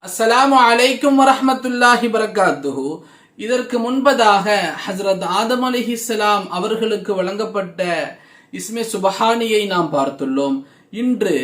அஸ்ஸலாமு அலைக்கும் வரஹ்மத்துல்லாஹி பரக்காத்துஹு. இதற்கு முன்பதாக ஹஜ்ரத் ஆதம் அலைஹிஸ்ஸலாம் அவர்களுக்கு வழங்கப்பட்ட இஸ்மே சுபஹானியை நாம் பார்த்துள்ளோம். இன்று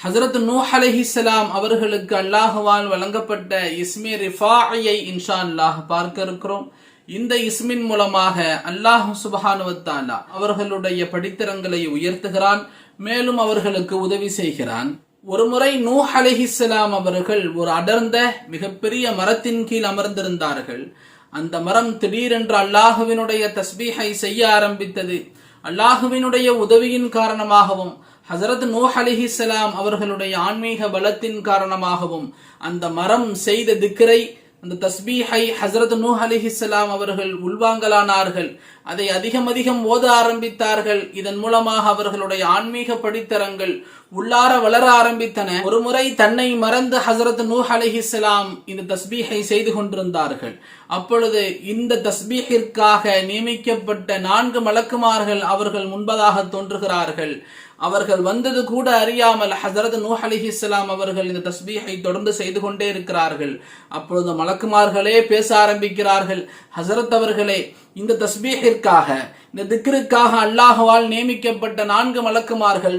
ஹஜ்ரத் நூஹ் அலைஹிஸ்ஸலாம் அவர்களுக்கு அல்லாஹ்வால் வழங்கப்பட்ட இஸ்மே ரிஃபாஇயை இன்ஷா அல்லாஹ் பார்க்க இருக்கிறோம். இந்த இஸ்மின் மூலமாக அல்லாஹ் சுப்ஹானஹு வ தஆலா அவர்களுடைய படித்தரங்களை உயர்த்துகிறான், மேலும் அவர்களுக்கு உதவி செய்கிறான். ஒருமுறை நூஹ் அலைஹிஸ்ஸலாம் அவர்கள் ஒரு அடர்ந்த மிகப்பெரிய மரத்தின் கீழ் அமர்ந்திருந்தார்கள். அந்த மரம் திடீரென்று அல்லாஹுவினுடைய தஸ்பீஹை செய்ய ஆரம்பித்தது. அல்லாஹுவினுடைய உதவியின் காரணமாகவும் ஹஜரத் நூஹ் அலைஹிஸ்ஸலாம் அவர்களுடைய ஆன்மீக பலத்தின் காரணமாகவும் அந்த மரம் செய்த திக்ரை, அந்த தஸ்பீஹை ஹஜரத் நூஹ் அலைஹிஸ்ஸலாம் அவர்கள் உள்வாங்கலானார்கள். அதை அதிகம் அதிகம் ஓத ஆரம்பித்தார்கள். இதன் மூலமாக அவர்களுடைய ஆன்மீக படித்தரங்கள் உள்ளார வளர ஆரம்பித்தன. ஒருமுறை தன்னை மறந்து ஹஜரத் நூஹ் அலைஹிஸ்ஸலாம் இந்த தஸ்பீஹை செய்து கொண்டிருந்தார்கள். அப்பொழுது இந்த தஸ்பீஹிற்காக நியமிக்கப்பட்ட 4 மலக்குமார்கள் அவர்கள் முன்பதாக தோன்றுகிறார்கள். அவர்கள் வந்தது கூட அறியாமல் ஹஜரத் நூஹ் அலைஹிஸ்ஸலாம் அவர்கள் இந்த தஸ்பீஹை தொடர்ந்து செய்து கொண்டே இருக்கிறார்கள். அப்பொழுது மலக்குமார்களே பேச ஆரம்பிக்கிறார்கள். ஹஜரத் அவர்களே, இந்த தஸ்பீஹிற்காக, இந்த திக்ருக்காக அல்லாஹ்வால் நியமிக்கப்பட்ட 4 மலக்குமார்கள்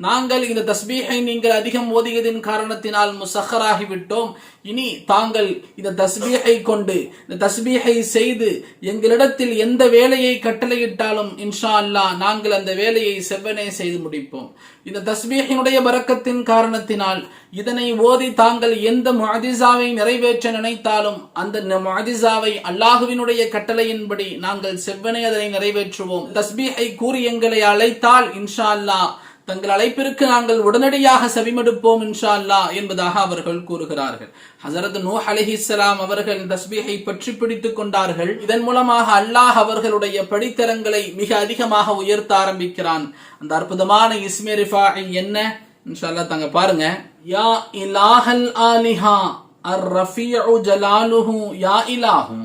நாங்கள் இந்த தஸ்பீஹை நீங்கள் அதிகம் ஓதியதின் காரணத்தினால் முசஹராகி விட்டோம். இனி தாங்கள் இந்த தஸ்பீஹை கொண்டு, இந்த தஸ்பீஹை செய்து எங்களிடத்தில் எந்த வேலையை கட்டளையிட்டாலும் இன்ஷா அல்லாஹ் நாங்கள் அந்த வேலையை செவ்வனே செய்து முடிப்போம். இந்த தஸ்பீஹினுடைய பரக்கத்தின் காரணத்தினால் இதனை ஓதி தாங்கள் எந்த முஅஜிஸாவை நிறைவேற்ற நினைத்தாலும் அந்த முஅஜிஸாவை அல்லாஹுவினுடைய கட்டளையின்படி நாங்கள் செவ்வனே அதனை நிறைவேற்றுவோம். தஸ்பீஹை கூறி எங்களை அழைத்தால் இன்ஷா அல்லாஹ் தங்கள் அழைப்பிற்கு நாங்கள் உடனடியாக செவிமடுப்போம் இன்ஷா அல்லாஹ் என்பதாக அவர்கள் கூறுகிறார்கள். ஹஜரத் நூஹ் அலைஹிஸ்ஸலாம் அவர்கள் தஸ்பீஹை பற்றி பிடித்துக் கொண்டார்கள். இதன் மூலமாக அல்லாஹ் அவர்களுடைய படித்தரங்களை மிக அதிகமாக உயர்த்த ஆரம்பிக்கிறான். அந்த அற்புதமான இஸ்மே ரிஃபாஇ என்ன இன்ஷா அல்லாஹ் தாங்க பாருங்க. யா இலாஹல் ஆலிஹா அர் ரஃபீஉ ஜலாலுஹு யா இலாஹு,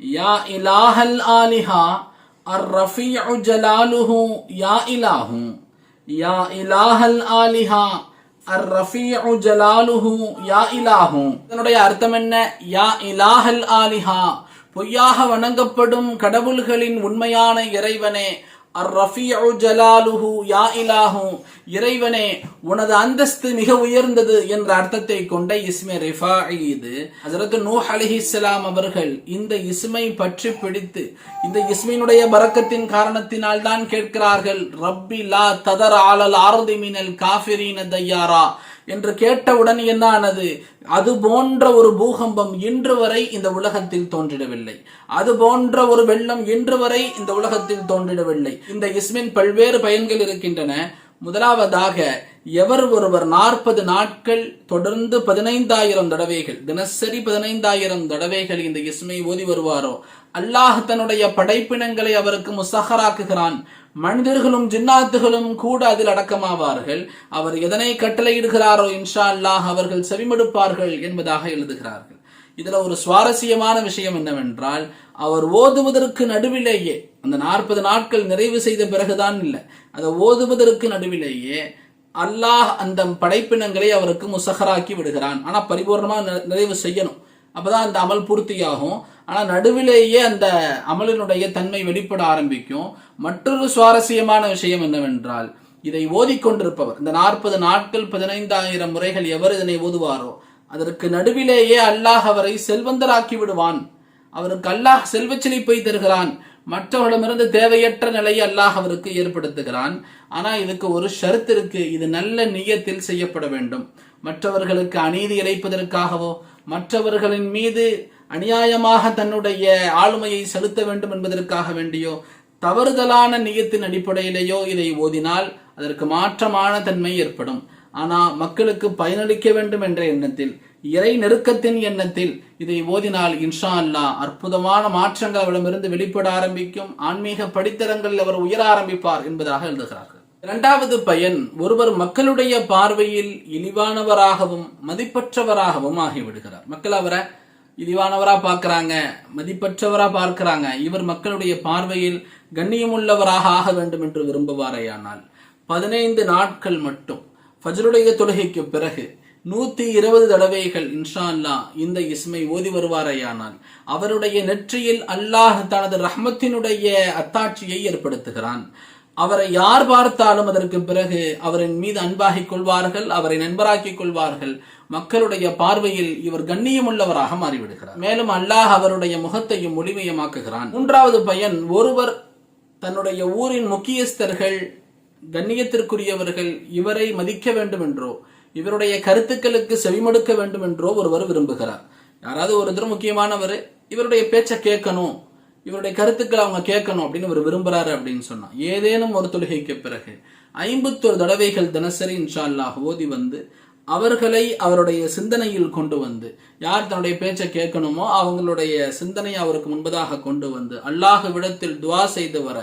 யா இலாஹல் ஆலிஹா அர் ரஃபீஉ ஜலாலுஹு யா இலாஹு, யா இலாஹல் ஆலிஹா அர் ரஃபீஉ ஜலாலுஹு யா இலாஹு. இதனுடைய அர்த்தம் என்ன? யா இலாஹல் ஆலிஹா, பொய்யாக வணங்கப்படும் கடவுள்களின் உண்மையான இறைவனே, அர் ரஃபீஉ ஜலாலுஹு யா இலாஹு, இறைவனே உனது அந்தஸ்து மிக உயர்ந்தது என்ற அர்த்தத்தை கொண்ட இஸ்மே ரிஃபாஇ இது. ஹஜரத் நூஹ் அலைஹிஸ்ஸலாம் அவர்கள் இந்த இஸ்மை பற்றி பிடித்து இந்த இஸ்மினுடைய பரக்கத்தின் காரணத்தினால் தான் கேட்கிறார்கள், ரப்பி லா ததர் அலல் அர்தி மினல் காஃபிரீன தய்யாரா என்று கேட்டவுடன் என்ன ஆனது? அது போன்ற ஒரு பூகம்பம் இன்று வரை இந்த உலகத்தில் தோன்றிடவில்லை. அது போன்ற ஒரு வெள்ளம் இன்று வரை இந்த உலகத்தில் தோன்றிடவில்லை. இந்த இஸ்மின் பல்வேறு பயன்கள் இருக்கின்றன. முதலாவதாக, எவர் ஒருவர் 40 நாட்கள் தொடர்ந்து 15,000 தடவைகள், தினசரி 15,000 தடவைகள் இந்த இஸ்மை ஓதி வருவாரோ அல்லாஹ் தன்னுடைய படைப்பினங்களை அவருக்கு முசஹராக்குகிறான். மனிதர்களும் ஜின்னாத்துகளும் கூட அதில் அடக்கமாவார்கள். அவர் எதனை கட்டளையிடுகிறாரோ இன்ஷா அல்லாஹ் அவர்கள் செவிமடுப்பார்கள் என்பதாக எழுதுகிறார்கள். இதுல ஒரு சுவாரஸ்யமான விஷயம் என்னவென்றால், அவர் ஓதுவதற்கு நடுவிலேயே, அந்த 40 நாட்கள் நிறைவு செய்த பிறகுதான் இல்லை, அதை ஓதுவதற்கு நடுவிலேயே அல்லாஹ் அந்த படைப்பினங்களை அவருக்கு முசஹராக்கி விடுகிறான். ஆனா பரிபூர்ணமா நிறைவு செய்யணும், அப்பதான் அந்த அமல் பூர்த்தியாகும். ஆனா நடுவிலேயே அந்த அமலினுடைய தன்மை வெளிப்பட ஆரம்பிக்கும். மற்றொரு சுவாரஸ்யமான விஷயம் என்னவென்றால், இதை ஓதிக்கொண்டிருப்பவர், இந்த 40 நாட்கள் 15,000 முறைகள் எவர் இதனை ஓதுவாரோ அதற்கு நடுவிலேயே அல்லாஹ் அவரை செல்வந்தராக்கி விடுவான். அவருக்கு அல்லாஹ் செல்வச் செழிப்பை தருகிறான். மற்றவர்களிடமிருந்து தேவையற்ற நிலையை அல்லாஹ் அவருக்கு ஏற்படுத்துகிறான். ஆனா இதுக்கு ஒரு ஷர்த் இருக்கு. இது நல்ல நியத்தில் செய்யப்பட வேண்டும். மற்றவர்களுக்கு அநீதி இழைப்பதற்காகவோ, மற்றவர்களின் மீது அநியாயமாக தன்னுடைய ஆளுமையை செலுத்த வேண்டும் என்பதற்காக வேண்டியோ, தவறுதலான நியத்தின் அடிப்படையிலேயோ இதை ஓதினால் அதற்கு மாற்றமான தன்மை ஏற்படும். ஆனா மக்களுக்கு பயனளிக்க வேண்டும் என்ற எண்ணத்தில், இறை நெருக்கத்தின் எண்ணத்தில் இதை ஓதினால் இன்ஷா அல்லாஹ் அற்புதமான மாற்றங்கள் அவரிடமிருந்து வெளிப்பட ஆரம்பிக்கும். ஆன்மீக படித்தரங்களில் அவர் உயர ஆரம்பிப்பார் என்பதாக எழுதுகிறார்கள். 2வது பயன், ஒருவர் மக்களுடைய பார்வையில் இழிவானவராகவும் மதிப்பற்றவராகவும் ஆகிவிடுகிறார். மக்கள் அவரை இழிவானவரா பார்க்கிறாங்க, மதிப்பற்றவரா பார்க்கிறாங்க. இவர் மக்களுடைய பார்வையில் கண்ணியமுள்ளவராக ஆக வேண்டும் என்று விரும்புவாரையானால் 15 நாட்கள் மட்டும் ஃபஜ்ருடைய தொழுகைக்கு பிறகு 120 தடவைகள் இன்ஷா அல்லாஹ் இந்த இஸ்மை ஓதி வருவாரையானால் அவருடைய நெற்றியில் அல்லாஹ் தனது ரஹ்மத்தினுடைய அத்தாட்சியை ஏற்படுத்துகிறான். அவரை யார் பார்த்தாலும் அதற்கு பிறகு அவரின் மீது அன்பாகிக் கொள்வார்கள், அவரை நண்பராக்கிக் கொள்வார்கள். மக்களுடைய பார்வையில் இவர் கண்ணியமுள்ளவராக மாறிவிடுகிறார். மேலும் அல்லாஹ் அவருடைய முகத்தையும் ஒளிமயமாக்குகிறான். 3வது பயன், ஒருவர் தன்னுடைய ஊரின் முக்கியஸ்தர்கள், கண்ணியத்திற்குரியவர்கள் இவரை மதிக்க வேண்டும் என்றோ இவருடைய கருத்துக்களுக்கு செவிமடுக்க வேண்டும் என்றோ ஒருவர் விரும்புகிறார். யாராவது ஒருத்தர் முக்கியமானவர், இவருடைய பேச்சை கேட்கணும், இவருடைய கருத்துக்களை அவங்க கேட்கணும் அப்படின்னு இவர் விரும்புறாரு அப்படின்னு சொன்னா ஏதேனும் ஒரு தொழுகைக்கு பிறகு 51 தடவைகள் தினசரி இன்ஷா அல்லாஹ் ஓதி வந்து அவர்களை அவருடைய சிந்தனையில் கொண்டு வந்து, யார் தன்னுடைய பேச்சை கேட்கணுமோ அவங்களுடைய சிந்தனையை அவருக்கு முன்பதாக கொண்டு வந்து அல்லாஹ்விடத்தில் துவா செய்து வர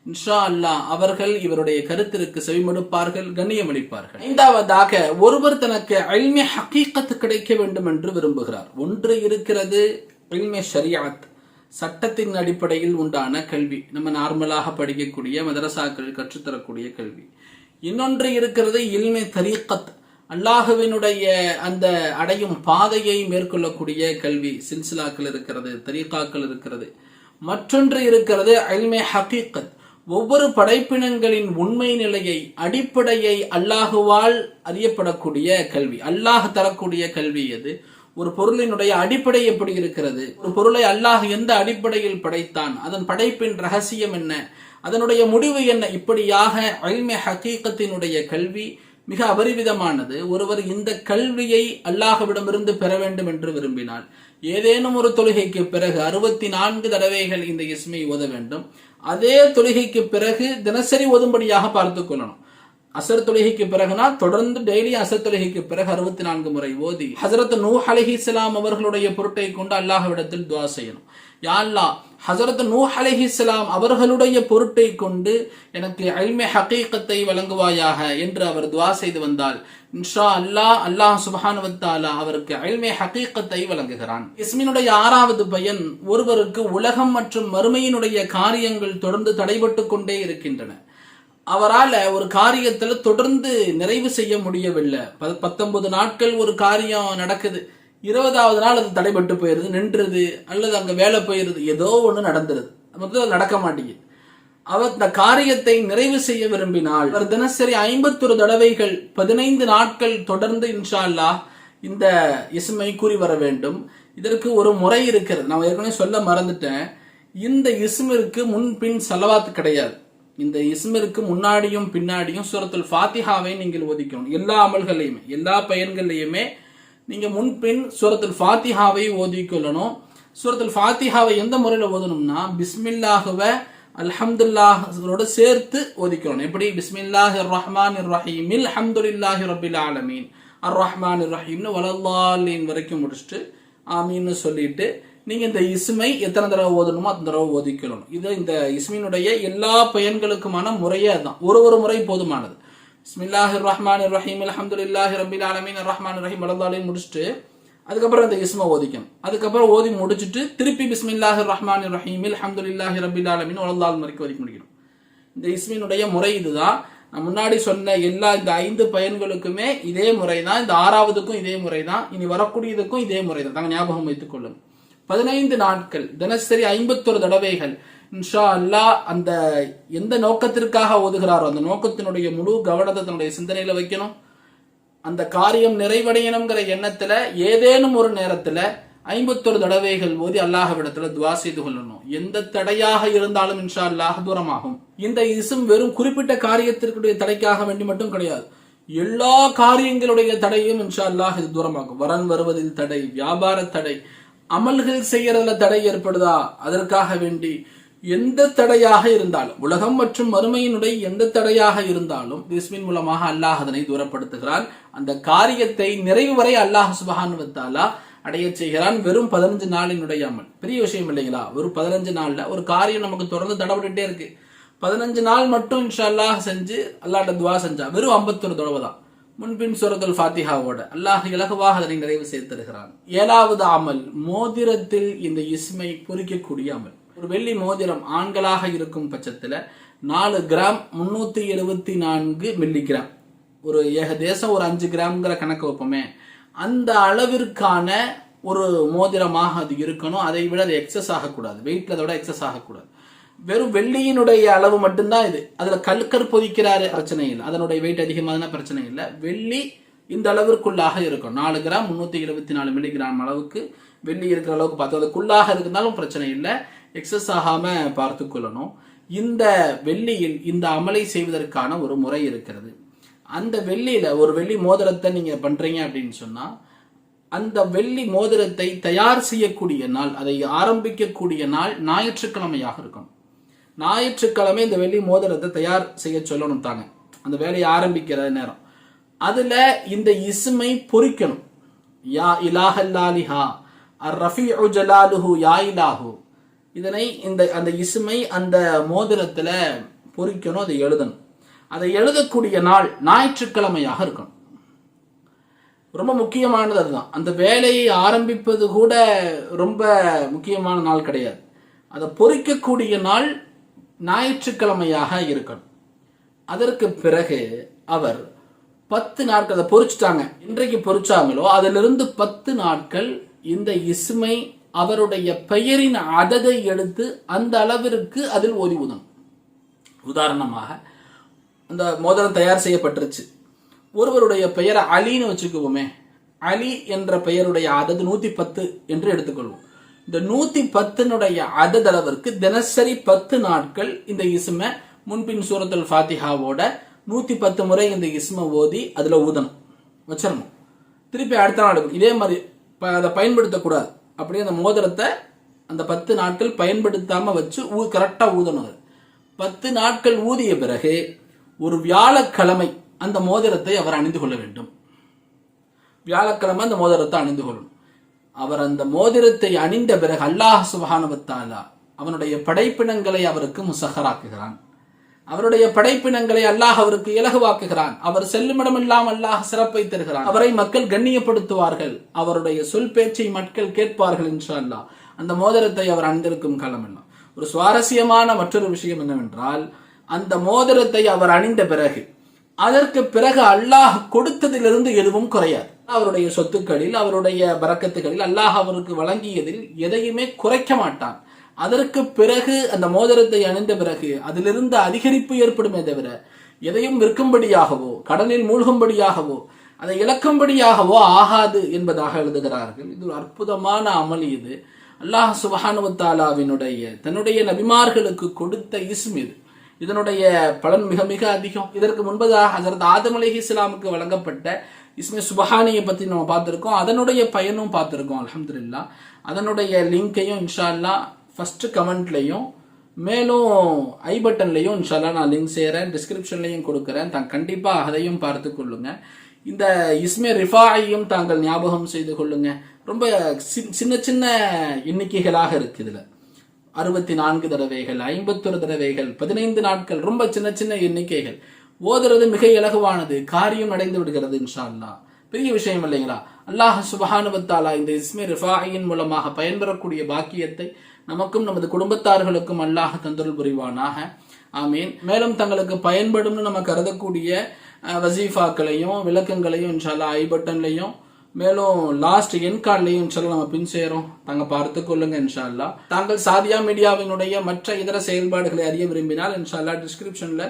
இன்ஷா அல்லாஹ் அவர்கள் இவருடைய கருத்திற்கு செவிமடுப்பார்கள், கண்ணியமளிப்பார்கள். 5வதாக, ஒருவர் தனக்கு இல்மே ஹகீகத் கிடைக்க வேண்டும் என்று விரும்புகிறார். ஒன்று இருக்கிறது இல்மே ஷரியாத், சட்டத்தின் அடிப்படையில் உண்டான கல்வி, நம்ம நார்மலாக படிக்கக்கூடிய மதரசாக்கள் கற்றுத்தரக்கூடிய கல்வி. இன்னொன்று இருக்கிறது இல்மே தரீகத், அல்லாஹுவினுடைய அந்த அடையும் பாதையை மேற்கொள்ளக்கூடிய கல்வி, சில்சிலாக்கள் இருக்கிறது, தரீகாக்கள் இருக்கிறது. மற்றொன்று இருக்கிறது இல்மே ஹகீகத், ஒவ்வொரு படைப்பினங்களின் உண்மை நிலையை, அடிப்படையை அல்லாஹுவால் அறியப்படக்கூடிய கல்வி, அல்லாஹ் தரக்கூடிய கல்வி. எது? ஒரு பொருளினுடைய அடிப்படை எப்படி இருக்கிறது, ஒரு பொருளை அல்லாஹ் எந்த அடிப்படையில் படைத்தான், அதன் படைப்பின் ரகசியம் என்ன, அதனுடைய முடிவு என்ன, இப்படியாக இல்மே ஹகீகத்தினுடைய கல்வி மிக அபரிவிதமானது. ஒருவர் இந்த கல்வியை அல்லாஹ்விடமிருந்து பெற வேண்டும் என்று விரும்பினால் ஏதேனும் ஒரு தொழுகைக்கு பிறகு 64 தடவைகள் இந்த இஸ்மை ஓத வேண்டும். அதே தொழுகைக்கு பிறகு தினசரி ஓதும்படியாக பார்த்துக் கொள்ளணும். அசர் தொழுகைக்கு பிறகுனா தொடர்ந்து டெய்லி அசர் தொழுகைக்கு பிறகு 64 முறை ஓதி ஹஜரத் நூஹ் அலைஹிஸ்ஸலாம் அவர்களுடைய பொருட்டை கொண்டு அல்லாஹ்விடத்தில் துஆ செய்யணும். யா அல்லாஹ், ஹஜரத் நூஹ் அலைஹிஸ்ஸலாம் அவர்களுடைய பொருட்டை கொண்டு எனக்கு இல்மே ஹகீகத்தை வழங்குவாயாக என்று அவர் துஆ செய்து வந்தால் இன்ஷா அல்லாஹ், அல்லாஹ் சுப்ஹானஹு வ தஆலா அவருக்கு இல்மே ஹகீகத்தை வழங்குகிறான். இஸ்மினுடைய 6வது பயன், ஒருவருக்கு உலகம் மற்றும் மறுமையினுடைய காரியங்கள் தொடர்ந்து தடைபட்டு கொண்டே இருக்கின்றன. அவரால் ஒரு காரியத்தில் தொடர்ந்து நிறைவு செய்ய முடியவில்லை. 19 நாட்கள் ஒரு காரியம் நடக்குது, 20வது நாள் அது தடைபட்டு போயிருது, நின்றுது, அல்லது அங்க வேலை போயிருது, ஏதோ ஒண்ணு நடந்துருது, மொத்தம் நடக்க மாட்டேங்குது. அவர் இந்த காரியத்தை நிறைவு செய்ய விரும்பினால் அவர் தினசரி 51 தடவைகள் 15 நாட்கள் தொடர்ந்து இன்ஷா அல்லாஹ் இந்த இஸ்மை கூறி வர வேண்டும். இதற்கு ஒரு முறை இருக்கிறது, நான் ஏற்கனவே சொல்ல மறந்துட்டேன். இந்த இஸ்மிற்கு முன்பின் ஸலவாத் கிடையாது. இந்த இஸ்மிற்கு முன்னாடியும் பின்னாடியும் சூரத்துல் ஃபாத்திஹாவை நீங்கள் ஓதிக்கணும். எல்லா அமல்களையுமே, எல்லா பயன்களையுமே நீங்க முன்பின் சூரத்துல் ஃபாத்திஹாவை ஓதிக்கொள்ளணும். சூரத்துல் ஃபாத்திஹாவை எந்த முறையில் ஓதணும்னா பிஸ்மில்லாஹுவ அல்ஹம்துலில்லாஹோட சேர்த்து ஓதிக்கணும். எப்படி? பிஸ்மில்லாஹிர் ரஹ்மானிர் ரஹீம் அல்ஹம்துலில்லாஹி ரப்பில் ஆலமீன் அர் ரஹ்மானிர் ரஹீம்னு வலல்லாலின் வரைக்கும் முடிச்சுட்டு ஆமீன்னு சொல்லிட்டு நீங்க இந்த இஸ்மை எத்தனை தடவை ஓதணுமோ அத்தனை தடவை ஓதிக்கணும். இது இந்த இஸ்மினுடைய எல்லா பயன்களுக்குமான முறையே அதுதான். ஒரு முறை போதுமானது. பிஸ்மில்லாஹிர் ரஹ்மானிர் ரஹீம் அல்ஹம்துலில்லாஹி ரப்பில் ஆலமீன் அர் ரஹ்மானிர் ரஹீம் வலல்லாலின் முடிச்சுட்டு அதுக்கப்புறம் இந்த இஸ்மை ஓதிக்கணும். அதுக்கப்புறம் ஓதி முடிச்சுட்டு திருப்பி பிஸ்மில்லாஹிர் ரஹ்மானிர் ரஹீம் அல்ஹம்துலில்லாஹி ரப்பில் ஆலமீன் வலல்லால் வரைக்கும் ஓதி முடிக்கணும். இந்த இஸ்மினுடைய முறை இதுதான். நான் முன்னாடி சொன்ன எல்லா இந்த 5 பயன்களுக்குமே இதே முறை தான். இந்த 6வதுக்கும் இதே முறை தான். இனி வரக்கூடியதுக்கும் இதே முறை தான். தாங்க ஞாபகம் வைத்துக் கொள்ளும். 15 நாட்கள் தினசரி 51 தடவைகள் இன்ஷா அல்லாஹ் அந்த எந்த நோக்கத்திற்காக ஓதுகிறாரோ அந்த நோக்கத்தினுடைய முழு கவனத்தை தன்னுடைய சிந்தனையில வைக்கணும். அந்த காரியம் நிறைவடையணுங்கிற எண்ணத்துல ஏதேனும் ஒரு நேரத்துல 51 தடவைகள் ஓதி அல்லாஹ்விடத்துல துஆ செய்து கொள்ளணும். எந்த தடையாக இருந்தாலும் இன்ஷா அல்லாஹ் தூரமாகும். இந்த இஸ்ம் வெறும் குறிப்பிட்ட காரியத்திற்குடைய தடைக்காக வேண்டி மட்டும் கிடையாது, எல்லா காரியங்களுடைய தடையும் இன்ஷா அல்லாஹ் இது தூரமாகும். வரன் வருவதில் தடை, வியாபார தடை, அமல்கள் செய்யறதுல தடை ஏற்படுதா, அதற்காக வேண்டி எந்த தடையாக இருந்தாலும், உலகம் மற்றும் மறுமையினுடைய எந்த தடையாக இருந்தாலும் இஸ்மின் மூலமாக அல்லாஹ் அதனை தூரப்படுத்துகிறான். அந்த காரியத்தை நிறைவு வரை அல்லாஹ் சுப்ஹானஹு வ தஆலா அடைய செய்கிறான். வெறும் 15 நாளினுடைய அமல் பெரிய விஷயம் இல்லைங்களா? வெறும் 15 நாள்ல ஒரு காரியம் நமக்கு தொடர்ந்து தடைபட்டுட்டே இருக்கு. 15 நாள் மட்டும் இன்ஷா அல்லாஹ் செஞ்சு அல்லாஹ்ட்ட துஆ செஞ்சா வெறும் 51 தடவை தான். முன்பின் சூரத்துல் ஃபாத்திஹாவோட அல்லாஹ் இலகுவாக அதனை நிறைவு செய்து தருகிறான். 7வது அமல், மோதிரத்தில் இந்த இஸ்மை பொறிக்கக்கூடிய அமல். ஒரு வெள்ளி மோதிரம் ஆண்களாக இருக்கும் பட்சத்துல 4 கிராம் 374 மில்லிகிராம், ஒரு ஏகதேசம் ஒரு 5 கிராம்ங்கிற கணக்கு வைப்போமே, அந்த அளவிற்கான ஒரு மோதிரமாக அது இருக்கணும். அதை விட அது எக்ஸஸ் ஆகக்கூடாது, வெயிட்ல அதோட எக்ஸஸ் ஆகக்கூடாது. வெறும் வெள்ளியினுடைய அளவு மட்டும்தான் இது. அதுல கல்கர் பொதிக்கிறாரு, பிரச்சனை இல்லை. அதனுடைய வெயிட் அதிகமான பிரச்சனை இல்லை. வெள்ளி இந்த அளவிற்குள்ளாக இருக்கும். 4 கிராம் 324 மில்லிகிராம் அளவுக்கு வெள்ளி இருக்கிற அளவுக்கு பார்த்து அதுக்குள்ளாக இருந்தாலும் பிரச்சனை இல்லை. எக்ஸஸ் ஆகாம பார்த்து கொள்ளணும். இந்த வெள்ளியில் இந்த அமலை செய்வதற்கான ஒரு முறை இருக்கிறது. அந்த வெள்ளியில ஒரு வெள்ளி மோதிரத்தை நீங்க பண்றீங்க அப்படின்னு சொன்னா, அந்த வெள்ளி மோதிரத்தை தயார் செய்யக்கூடிய நாள், அதை ஆரம்பிக்கக்கூடிய நாள் ஞாயிற்றுக்கிழமையாக இருக்கும். ஞாயிற்றுக்கிழமை இந்த வெள்ளி மோதிரத்தை தயார் செய்ய சொல்லணும் தாங்க, அந்த வேலையை ஆரம்பிக்கிற நேரம். அதுல இந்த இஸ்மை பொறிக்கணும். யா இலாஹல்லாலிஹா அர் ரஃபீஉ ஜலாலுஹு யா இலாஹு. இதனை அந்த இஸ்மை அந்த மோதிரத்துல பொறிக்கணும், அதை எழுதணும். அதை எழுதக்கூடிய நாள் ஞாயிற்றுக்கிழமையாக இருக்கணும். ரொம்ப முக்கியமானது அதுதான். அந்த வேலையை ஆரம்பிப்பது கூட ரொம்ப முக்கியமான நாள் கிடையாது. அதை பொறிக்கக்கூடிய நாள் ஞாயிற்றுக்கிழமையாக இருக்கணும். அதற்கு பிறகு அவர் 10 நாட்கள் அதை பொறிச்சிட்டாங்க. இன்றைக்கு பொறிச்சாங்களோ அதிலிருந்து 10 நாட்கள் இந்த இஸ்மை அவருடைய பெயரின் அததை எடுத்து அந்த அளவிற்கு அதில் ஓதி ஊதணும். உதாரணமாக அந்த மோதிரம் தயார் செய்யப்பட்டுருச்சு. ஒருவருடைய பெயரை அலின்னு வச்சுக்குவோமே. அலி என்ற பெயருடைய அதது 110 என்று எடுத்துக்கொள்வோம். இந்த 110 அதது அளவிற்கு தினசரி 10 நாட்கள் இந்த இஸ்மை முன்பின் சூரத்துல் ஃபாத்திஹாவோட 110 முறை இந்த இஸ்மை ஓதி அதுல ஊதணும், வச்சிடணும். திருப்பி அடுத்த நாள் இதே மாதிரி அதை பயன்படுத்தக்கூடாது. அப்படியே அந்த மோதிரத்தை அந்த 10 நாட்கள் பயன்படுத்தாம வச்சு கரெக்டா ஊதணும். 10 நாட்கள் ஊதிய பிறகு ஒரு வியாழக்கிழமை அந்த மோதிரத்தை அவர் அணிந்து கொள்ள வேண்டும். வியாழக்கிழமை அந்த மோதிரத்தை அணிந்து கொள்ளணும். அவர் அந்த மோதிரத்தை அணிந்த பிறகு அல்லாஹ் சுப்ஹானஹு வ தஆலா அவனுடைய படைப்பினங்களை அவருக்கு முசஹராக்குகிறான். அவருடைய படைப்பினங்களை அல்லாஹ் அவருக்கு இலகுவாக்குகிறான். அவர் செல்லுமிடமெல்லாம் அல்லாஹ் சிறப்பை தருகிறான். அவரை மக்கள் கண்ணியப்படுத்துவார்கள். அவருடைய சொல் பேச்சை மக்கள் கேட்பார்கள் இன்ஷா அல்லாஹ். அந்த மோதிரத்தை அவர் அணிந்திருக்கும் காலம் எல்லாம். ஒரு சுவாரஸ்யமான மற்றொரு விஷயம் என்னவென்றால், அந்த மோதிரத்தை அவர் அணிந்த பிறகு அதற்கு பிறகு அல்லாஹ் கொடுத்ததிலிருந்து எதுவும் குறையாது. அவருடைய சொத்துக்களில், அவருடைய பரக்கத்துகளில், அல்லாஹ் அவருக்கு வழங்கியதில் எதையுமே குறைக்க மாட்டான். அதற்கு பிறகு அந்த மோதிரத்தை அணிந்த பிறகு அதிலிருந்து அதிகரிப்பு ஏற்படுமே தவிர எதையும் விற்கும்படியாகவோ கடனில் மூழ்கும்படியாகவோ அதை இழக்கும்படியாகவோ ஆகாது என்பதாக எழுதுகிறார்கள். இது ஒரு அற்புதமான அமல். இது அல்லாஹ் சுப்ஹானஹு வ தஆலாவினுடைய தன்னுடைய நபிமார்களுக்கு கொடுத்த இஸ்ம். இதனுடைய பலன் மிக மிக அதிகம். இதற்கு முன்பதாக ஹஜ்ரத் ஆதம் அலைஹிஸ்ஸலாமுக்கு வழங்கப்பட்ட இஸ்மே சுபஹானியை பத்தி நம்ம பார்த்திருக்கோம். அதனுடைய பயனும் பார்த்திருக்கோம் அல்ஹம்துலில்லாஹ். அதனுடைய லிங்கையும் இன்ஷா அல்லாஹ் ஃபர்ஸ்ட் கமெண்ட்லையும் மேலும் ஐ பட்டன்லையும் இன்ஷா அல்லாஹ் நான் லிங்க் செய்யறேன், டிஸ்கிரிப்ஷன்லையும் கொடுக்கிறேன். கண்டிப்பா அதையும் பார்த்து கொள்ளுங்க. இந்த இஸ்மே ரிஃபாயையும் தாங்கள் ஞாபகம் செய்து கொள்ளுங்க. ரொம்ப சின்ன சின்ன எண்ணிக்கைகளாக இருக்கு. இதுல 64 தடவைகள், 51 தடவைகள், 15 நாட்கள், ரொம்ப சின்ன சின்ன எண்ணிக்கைகள். ஓதுறது மிக இலகுவானது, காரியம் அடைந்து விடுகிறது இன்ஷா அல்லாஹ். பெரிய விஷயம் இல்லைங்களா? அல்லாஹ் சுப்ஹானஹு வ தஆலா இந்த இஸ்மே ரிஃபாயின் மூலமாக பயன்பெறக்கூடிய பாக்கியத்தை நமக்கும் நமது குடும்பத்தார்களுக்கும் அல்லாஹ் தந்தருள் புரிவானாக. ஆமீன். மேலும் தங்களுக்கு பயன்படும் நம்ம கருதக்கூடிய வசீஃபாக்களையும் விளக்கங்களையும் இன்ஷா அல்லாஹ் ஐ பட்டன்லையும் மேலும் லாஸ்ட் என் கார்ட்லையும் இன்ஷால்லா நம்ம பின் செய்யறோம். தாங்க பார்த்து கொள்ளுங்க இன்ஷா அல்லாஹ். தாங்கள் சாதியா மீடியாவினுடைய மற்ற இதர செயல்பாடுகளை அறிய விரும்பினால் இன்ஷா அல்லாஹ் டிஸ்கிரிப்ஷன்ல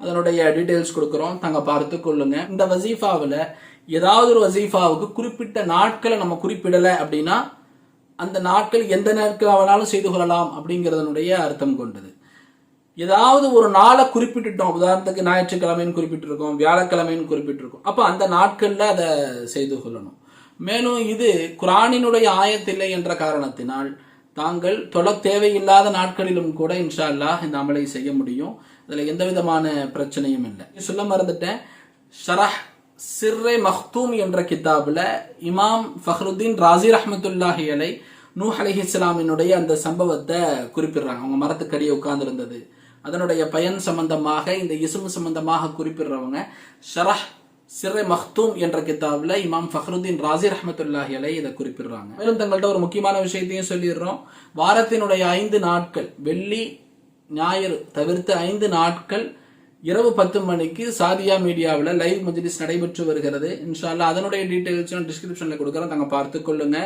அதனுடைய டீடைல்ஸ் கொடுக்கிறோம். தாங்க பார்த்து கொள்ளுங்க. இந்த வசீஃபாவில் ஏதாவது ஒரு வசீஃபாவுக்கு குறிப்பிட்ட நாட்களை நம்ம குறிப்பிடல அப்படின்னா அந்த நாட்கள் எந்த நாட்கள் ஆனாலும் செய்து கொள்ளலாம் அப்படிங்கறதனுடைய அர்த்தம் கொண்டது. ஏதாவது ஒரு நாளை குறிப்பிட்டுட்டோம், உதாரணத்துக்கு ஞாயிற்றுக்கிழமைன்னு குறிப்பிட்டிருக்கோம், வியாழக்கிழமைன்னு குறிப்பிட்டிருக்கோம், அப்ப அந்த நாட்கள்ல அதை செய்து கொள்ளணும். மேலும் இது குர்ஆனினுடைய ஆயத்தில்லை என்ற காரணத்தினால் தாங்கள் தொழ தேவையில்லாத நாட்களிலும் கூட இன்ஷா அல்லாஹ் இந்த அமலை செய்ய முடியும். அதுல எந்த விதமான பிரச்சனையும் இல்லை. சொல்ல மறந்துட்டேன், ஷரஹ் சிர்ரே மக்தூம் என்ற கிதாபுல இமாம் ஃபஹ்ருத்தீன் ராசி ரஹ்மத்துல்லாஹி அலை நூஹ் அலைஹிஸ்ஸலாமினுடைய அந்த சம்பவத்தை குறிப்பிடுறாங்க. அவங்க மரத்துக்கடியே உட்கார்ந்து இருந்தது, அதனுடைய பயன் சம்பந்தமாக இந்த இஸ்ம் சம்பந்தமாக குறிப்பிடுறவங்க ஷரஹ் சிர்ரே மக்தூம் என்ற கிதாபுல இமாம் ஃபஹ்ருத்தீன் ராசி ரஹ்மத்துல்லாஹி அலை இதை குறிப்பிடுறாங்க. மேலும் தங்கள்கிட்ட ஒரு முக்கியமான விஷயத்தையும் சொல்லிடுறோம். வாரத்தினுடைய 5 நாட்கள், வெள்ளி ஞாயிறு தவிர்த்து 5 நாட்கள் இரவு 10 மணிக்கு சாதியா மீடியாவில் லைவ் மஜ்லிஸ் நடைபெற்று வருகிறது. இன்ஷா அல்லாஹ் அதனுடைய டீடைல்ஸ் டிஸ்கிரிப்ஷன்ல கொடுக்குறோம், தாங்க பார்த்து கொள்ளுங்க.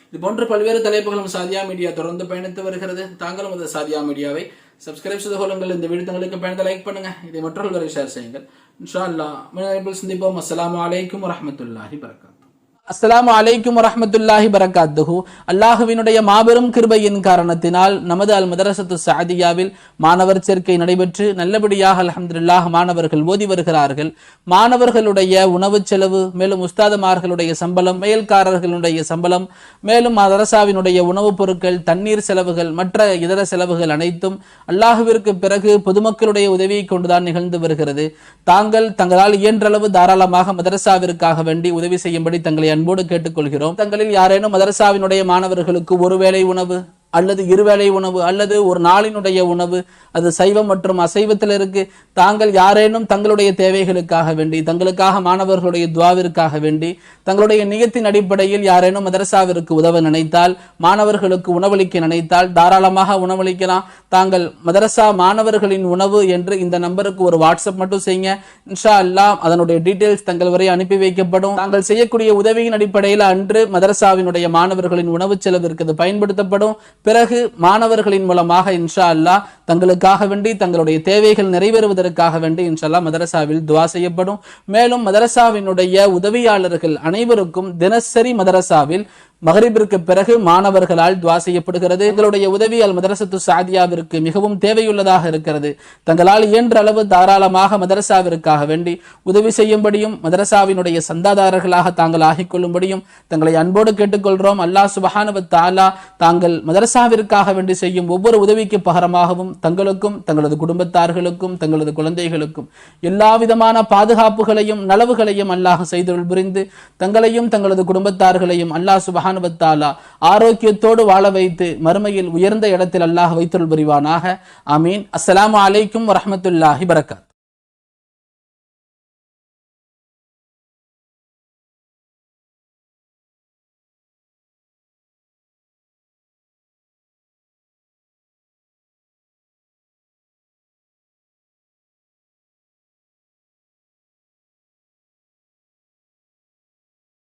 இது போன்ற பல்வேறு தலைப்புகளும் சாதியா மீடியா தொடர்ந்து பயணித்து வருகிறது. தாங்களும் இந்த சாதியா மீடியாவை சப்ஸ்கிரைப் செய்து கொள்ளுங்கள். இந்த வீடியோ தங்களுக்கு பயணத்தை லைக் பண்ணுங்க, இதை மற்றவர்களை ஷேர் செய்யுங்கள். இன்ஷா அல்லாஹ் சந்திப்போம். அஸ்ஸலாமு அலைக்கும் வரஹ்மத்துல்லாஹி வபரகாத்துஹு. அஸ்ஸலாமு அலைக்கும் வரஹ்மத்துல்லாஹி வபரகாத்துஹு. அல்லாஹ்வினுடைய மாபெரும் கிருபையின் காரணத்தினால் நமது அல் மதரசத்து சாதியாவில் மாணவர் சேர்க்கை நடைபெற்று நல்லபடியாக அல்ஹம்துலில்லாஹ் மாணவர்கள் ஓதி வருகிறார்கள். மாணவர்களுடைய உணவு செலவு, மேலும் உஸ்தாதுமார்களுடைய சம்பளம், மேல்காரர்களுடைய சம்பளம், மேலும் மதரசாவினுடைய உணவுப் பொருட்கள், தண்ணீர் செலவுகள், மற்ற இதர செலவுகள் அனைத்தும் அல்லாஹ்விற்கு பிறகு பொதுமக்களுடைய உதவியை கொண்டுதான் நிகழ்ந்து வருகிறது. தங்களால் இயன்றளவு தாராளமாக மதரசாவிற்காக வேண்டி உதவி செய்யும்படி தங்களை அன்போடு கேட்டுக்கொள்கிறோம். தங்களில் யாரேனும் மதரசாவினுடைய மாணவர்களுக்கு ஒருவேளை உணவு அல்லது இருவேளை உணவு அல்லது ஒரு நாளினுடைய உணவு, அது சைவம் மற்றும் அசைவத்தில் இருக்கு, தாங்கள் யாரேனும் தங்களுடைய தேவைகளுக்காக வேண்டி, தங்களுக்காக மாணவர்களுடைய துவாவிற்காக வேண்டி, தங்களுடைய நியத்தின் அடிப்படையில் யாரேனும் மதரசாவிற்கு உதவ நினைத்தால், மாணவர்களுக்கு உணவளிக்க நினைத்தால் தாராளமாக உணவளிக்கலாம். தாங்கள் மதரசா மாணவர்களின் உணவு என்று இந்த நம்பருக்கு ஒரு வாட்ஸ்அப் மட்டும் செய்யுங்க. இன்ஷா அல்லாஹ் அதனுடைய டீடைல்ஸ் தங்கள் வரை அனுப்பி வைக்கப்படும். தாங்கள் செய்யக்கூடிய உதவியின் அடிப்படையில் அன்று மதரசாவினுடைய மாணவர்களின் உணவு செலவிற்கு அது பயன்படுத்தப்படும். பிறகு மாணவர்களின் மூலமாக இன்ஷா அல்லாஹ் தங்களுக்காக வேண்டி, தங்களுடைய தேவைகள் நிறைவேறுவதற்காக வேண்டி இன்ஷா அல்லாஹ் மதரசாவில் துவா செய்யப்படும். மேலும் மதரசாவினுடைய உதவியாளர்கள் அனைவருக்கும் தினசரி மதரசாவில் மகரிபிற்கு பிறகு மாணவர்களால் துவா செய்யப்படுகிறது. எங்களுடைய உதவி அல் மதரசத்து சாதியாவிற்கு மிகவும் தேவையுள்ளதாக இருக்கிறது. தங்களால் இயன்ற அளவு தாராளமாக மதரசாவிற்காக வேண்டி உதவி செய்யும்படியும், மதரசாவினுடைய சந்தாதாரர்களாக தாங்கள் ஆகிக்கொள்ளும்படியும் தங்களை அன்போடு கேட்டுக்கொள்கிறோம். அல்லாஹ் சுப்ஹானஹு வ தஆலா தாங்கள் மதரசாவிற்காக வேண்டி செய்யும் ஒவ்வொரு உதவிக்கு பகரமாகவும் தங்களுக்கும், தங்களது குடும்பத்தார்களுக்கும், தங்களது குழந்தைகளுக்கும் எல்லா விதமான பாதுகாப்புகளையும் நலவுகளையும் அல்லாஹ் செய்தருள் புரிந்து தங்களையும் தங்களது குடும்பத்தார்களையும் அல்லாஹ் சுப்ஹானஹு வ தஆலா ஆரோக்கியத்தோடு வாழ வைத்து மறுமையில் உயர்ந்த இடத்தில் அல்லாஹ் வைத்தருள் புரிவானாக. ஆமீன். அஸ்ஸலாமு அலைக்கும் வரஹ்மத்துல்லாஹி வபரகாத்துஹு.